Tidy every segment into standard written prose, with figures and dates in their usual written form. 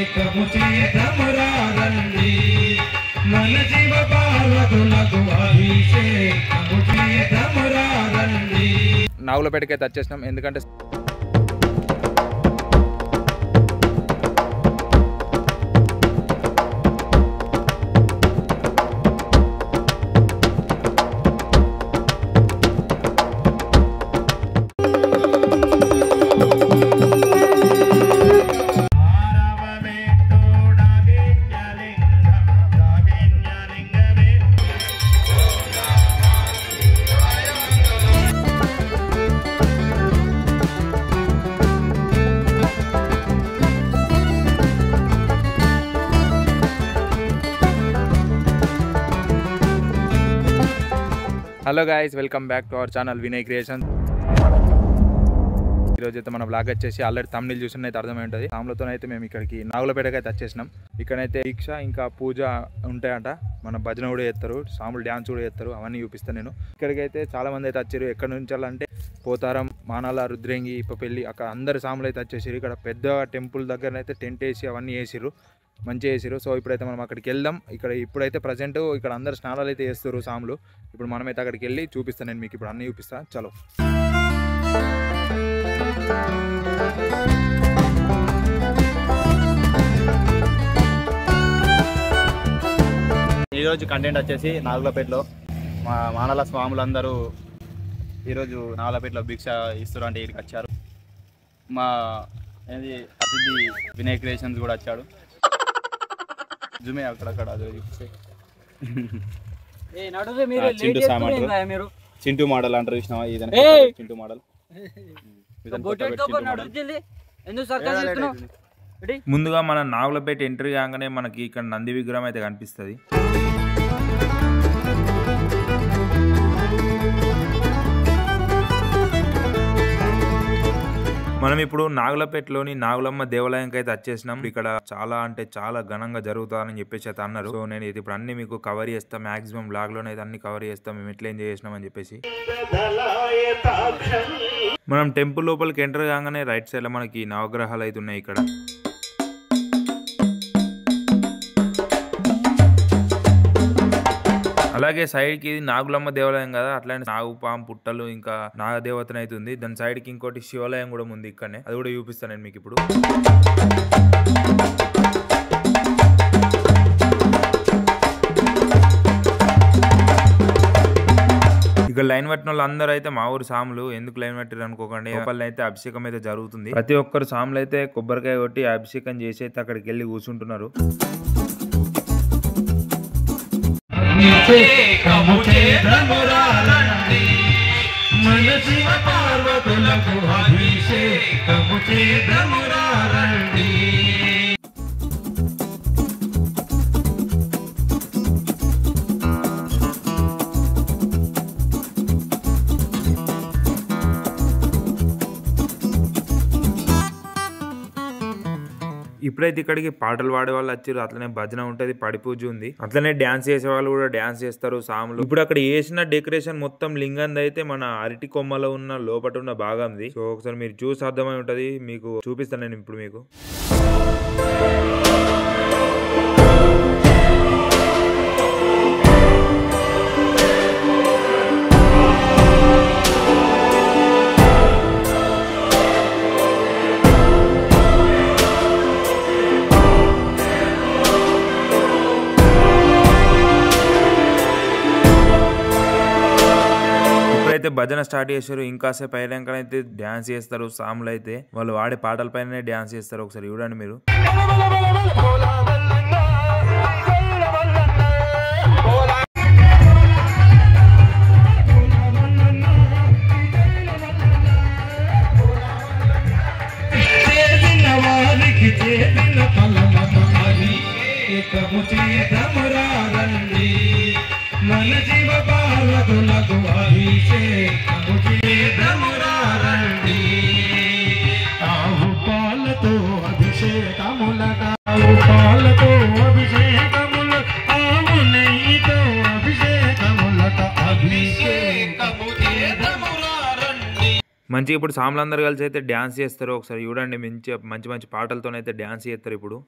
అభిషేకము చేద్దామురారండి మన జీవ పార్వతులకు అభిషేకము చేద్దామురారండి. నాగులపేటకైతే వచ్చేసినాం. ఎందుకంటే hello guys, welcome back to our channel Vinay creation. ఈరోజు అయితే మన బ్లాగ్ వచ్చేసి ఆల్రెడీ తమిళ చూసిన అయితే అర్థమై ఉంటుంది. సాములతో అయితే మేము ఇక్కడికి నాగులపేటకి అయితే వచ్చేసినాం. ఇక్కడైతే దీక్ష ఇంకా పూజ ఉంటాయంట. మన భజన కూడా చేస్తారు, సాములు డ్యాన్స్ కూడా చేస్తారు. అవన్నీ చూపిస్తాను నేను. ఇక్కడికి అయితే చాలా మంది అయితే వచ్చారు. ఎక్కడి నుంచి అంటే పోతారం, మానాల, రుద్రేంగి, ఇప్పపల్లి అక్కడ అందరు సాములు అయితే వచ్చేసారు. ఇక్కడ పెద్ద టెంపుల్ దగ్గర అయితే టెంట్ వేసి అవన్నీ వేసిర్రు, మంచిగా వేసారు. సో ఇప్పుడైతే మనం అక్కడికి వెళ్దాం. ఇప్పుడైతే ప్రజెంట్ ఇక్కడ అందరు స్నానాలు అయితే చేస్తారు సాములు. ఇప్పుడు మనమైతే అక్కడికి వెళ్ళి చూపిస్తాను నేను మీకు. ఇప్పుడు అన్నీ చూపిస్తాను, చలో. ఈరోజు కంటెంట్ వచ్చేసి నాగులపేటలో మా మానల స్వాములందరూ ఈరోజు నాగులపేటలో భిక్ష ఇస్తారు అంటే ఇక్కడికి వచ్చారు. మా ఏంది అతిథి వినయ్ క్రియేషన్స్ కూడా వచ్చాడు. జుమే అక్కడక్కడ చింటూ మోడల్ అంటారు, చూసినావా? ఇదే చింటూ మోడల్. ముందుగా మన నాగులపేట ఎంట్రీ కాగానే మనకి ఇక్కడ నంది విగ్రహం అయితే కనిపిస్తుంది. మనం ఇప్పుడు నాగులపేటలోని నాగులమ్మ దేవాలయంకి అయితే వచ్చేసినాం. ఇక్కడ చాలా అంటే చాలా ఘనంగా జరుగుతుందని చెప్పేసి అయితే అన్నారు. సో నేను ఇది ఇప్పుడు అన్ని మీకు కవర్ చేస్తాం. మాక్సిమం బ్లాగ్ లోనే అయితే అన్ని కవర్ చేస్తాం, మేము ఎట్లా ఎంజాయ్ చేసినాం అని చెప్పేసి. మనం టెంపుల్ లోపలికి ఎంటర్ కాగానే రైట్ సైడ్ లో మనకి నవగ్రహాలు అయితే ఉన్నాయి ఇక్కడ. అలాగే సైడ్ కి నాగులమ్మ దేవాలయం కదా, అట్లానే నాగుపాము పుట్టలు ఇంకా నాగదేవతన అయితే ఉంది. దాని సైడ్ కి ఇంకోటి శివాలయం కూడా ఉంది ఇక్కడనే, అది కూడా చూపిస్తాను నేను మీకు ఇప్పుడు. ఇక లైన్ పట్టిన వాళ్ళు అందరూ అయితే మా ఊరు సాములు. ఎందుకు లైన్ పట్టారు అనుకోకండి, లోపల అయితే అభిషేకం అయితే జరుగుతుంది. ప్రతి ఒక్కరు సాములు అయితే కొబ్బరికాయ కొట్టి అభిషేకం చేసి అయితే అక్కడికి వెళ్ళి కూర్చుంటున్నారు. అభిషేకము చేద్దామురారండి మన జీవ పార్వతులకు అభిషేకము చేద్దామురారండి. ఇప్పుడైతే ఇక్కడికి పాటలు పాడే వాళ్ళు వచ్చారు, అట్లనే భజన ఉంటది, పడి పూజ ఉంది, అట్లనే డాన్స్ చేసే వాళ్ళు కూడా డాన్స్ చేస్తారు సాములు. ఇప్పుడు అక్కడ వేసిన డెకరేషన్ మొత్తం లింగంది అయితే మన అరటి కొమ్మలో ఉన్న లోపట ఉన్న భాగంది. సో ఒకసారి మీరు చూసి అర్థమై ఉంటది, మీకు చూపిస్తాను నేను ఇప్పుడు మీకు. అయితే భజన స్టార్ట్ చేశారు. ఇంకాసేపు అయినాకనైతే డాన్స్ చేస్తారు సాములు అయితే. వాళ్ళు వాడే పాటల పైన డాన్స్ చేస్తారు. ఒకసారి చూడండి మీరు. మన జీవ పార్వతులకు అభిషేకము చేద్దామురారండి. ఆవు పాలతో అభిషేకములట, ఆవు పాలతో అభిషేకముల, ఆవు నెయ్యితో అభిషేకములట, అభిషేకము చేద్దామురారండి. మంచిగా ఇప్పుడు సాములందరూ కలిసి అయితే డ్యాన్స్ చేస్తారు. ఒకసారి చూడండి, మంచి మంచి పాటలతోనైతే డ్యాన్స్ చేస్తారు. ఇప్పుడు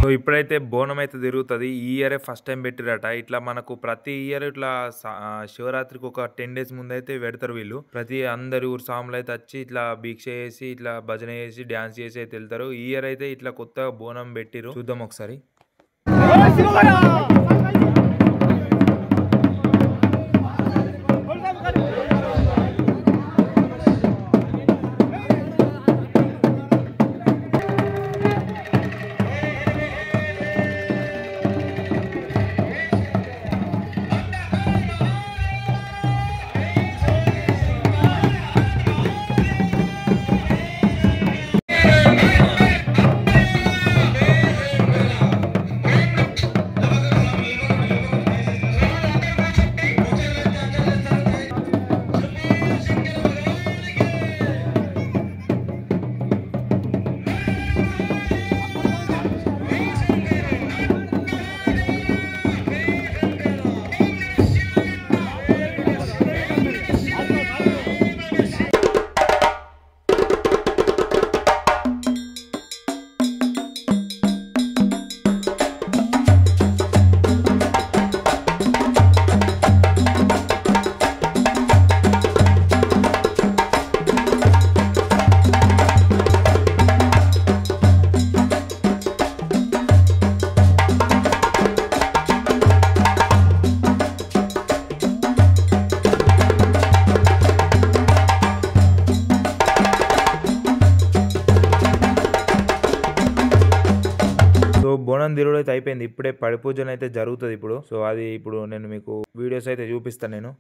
సో ఇప్పుడైతే బోనం అయితే తిరుగుతుంది. ఈ ఇయరే ఫస్ట్ టైం పెట్టిరట. ఇట్లా మనకు ప్రతి ఇయర్ ఇట్లా శివరాత్రికి ఒక 10 days ముందైతే పెడతారు వీళ్ళు. ప్రతి అందరి ఊరు సాములు అయితే వచ్చి ఇట్లా భిక్ష చేసి ఇట్లా భజన చేసి డాన్స్ చేసి అయితే వెళ్తారు. ఈ ఇయర్ అయితే ఇట్లా కొత్తగా బోనం పెట్టిరు. చూద్దాం ఒకసారి. బోనం తిరుగుడు అయితే అయిపోయింది. ఇప్పుడే పడి పూజన అయితే జరుగుతుంది ఇప్పుడు. సో అది ఇప్పుడు నేను మీకు వీడియోస్ అయితే చూపిస్తాను నేను.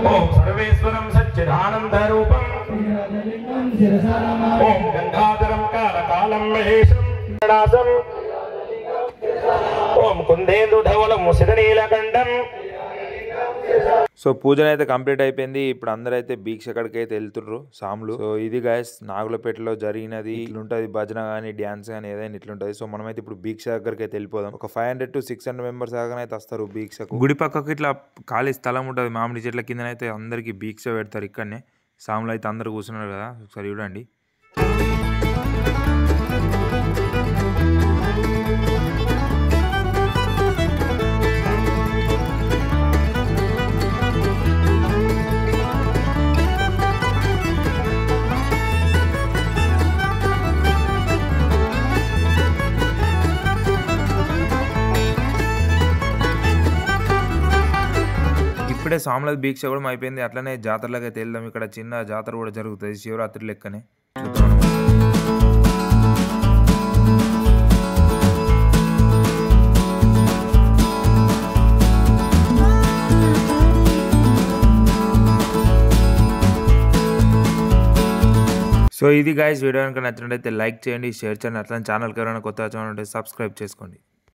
ఓం సర్వేశ్వరం సచ్చిదానంద రూపం ఓం గంగాధరం కాలకాలం మహేశం ఓం కుందేందు ధవలం ముసిదనీలకంఠం. సో పూజన అయితే కంప్లీట్ అయిపోయింది. ఇప్పుడు అందరైతే బీచ్ ఎక్కడికి అయితే వెళ్తుర్రు సాములు. సో ఇది గైస్ నాగులపేటలో జరిగినది. ఇట్లుంటది భజన కానీ డ్యాన్స్ కానీ ఏదైనా ఇట్లుంటది. సో మనమైతే ఇప్పుడు బీచ్ దగ్గరికి అయితే వెళ్ళిపోదాం. ఒక 500 to 600 మెంబర్స్ దాకా అయితే వస్తారు బీచ్. గుడి పక్కకు ఇట్లా ఖాళీ స్థలం ఉంటుంది. మామిడి చెట్ల కింద అయితే అందరికి బీచ్ పెడతారు. ఇక్కడనే సాములు అయితే అందరు కూర్చున్నారు కదా, ఒకసారి చూడండి. ఇప్పుడే ఇప్పుడే సాముల దీక్ష కూడా అయిపోయింది. అట్లనే జాతరలాగా అయితే వెళ్దాం. ఇక్కడ చిన్న జాతర కూడా జరుగుతుంది శివరాత్రి లెక్కనే. సో ఇది గైస్, వీడియో కనుక నచ్చినట్లయితే లైక్ చేయండి, షేర్ చేయండి. అట్లా ఛానల్కి ఎవరైనా కొత్తగా చూడాలంటే సబ్స్క్రైబ్ చేసుకోండి.